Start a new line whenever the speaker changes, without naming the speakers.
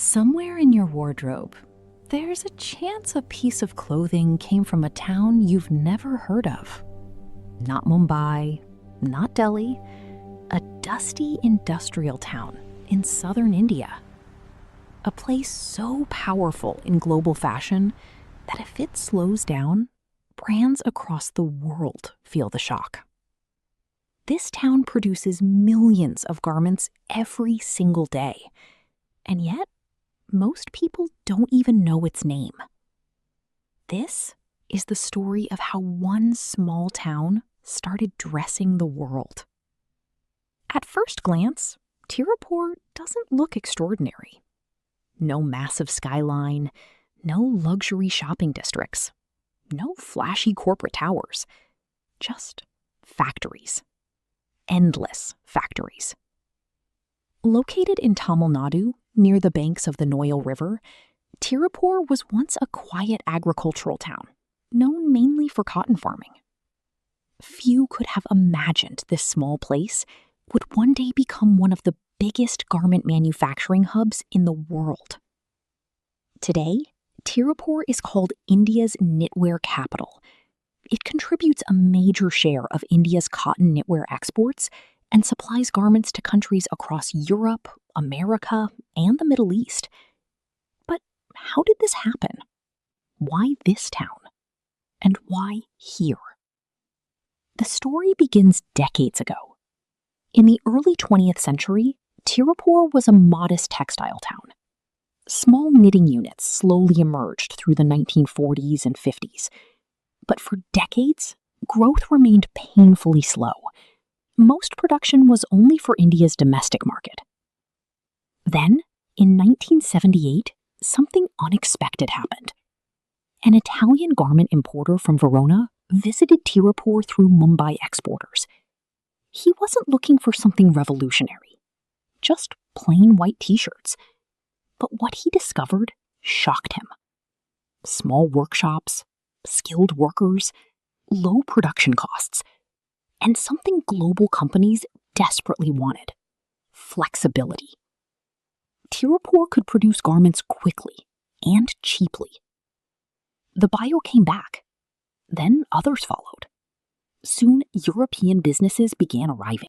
Somewhere in your wardrobe, there's a chance a piece of clothing came from a town you've never heard of. Not Mumbai, not Delhi, a dusty industrial town in southern India. A place so powerful in global fashion that if it slows down, brands across the world feel the shock. This town produces millions of garments every single day, and yet most people don't even know its name. This is the story of how one small town started dressing the world. At first glance, Tiruppur doesn't look extraordinary. No massive skyline, no luxury shopping districts, no flashy corporate towers, just factories. Endless factories. Located in Tamil Nadu, near the banks of the Noyal River, Tiruppur was once a quiet agricultural town, known mainly for cotton farming. Few could have imagined this small place would one day become one of the biggest garment manufacturing hubs in the world. Today, Tiruppur is called India's knitwear capital. It contributes a major share of India's cotton knitwear exports and supplies garments to countries across Europe, America, and the Middle East. But how did this happen? Why this town? And why here? The story begins decades ago. In the early 20th century, Tiruppur was a modest textile town. Small knitting units slowly emerged through the 1940s and 50s. But for decades, growth remained painfully slow. Most production was only for India's domestic market. Then, in 1978, something unexpected happened. An Italian garment importer from Verona visited Tiruppur through Mumbai exporters. He wasn't looking for something revolutionary, just plain white t-shirts. But what he discovered shocked him. Small workshops, skilled workers, low production costs, and something global companies desperately wanted: flexibility. Tiruppur could produce garments quickly and cheaply. The buyer came back. Then others followed. Soon, European businesses began arriving.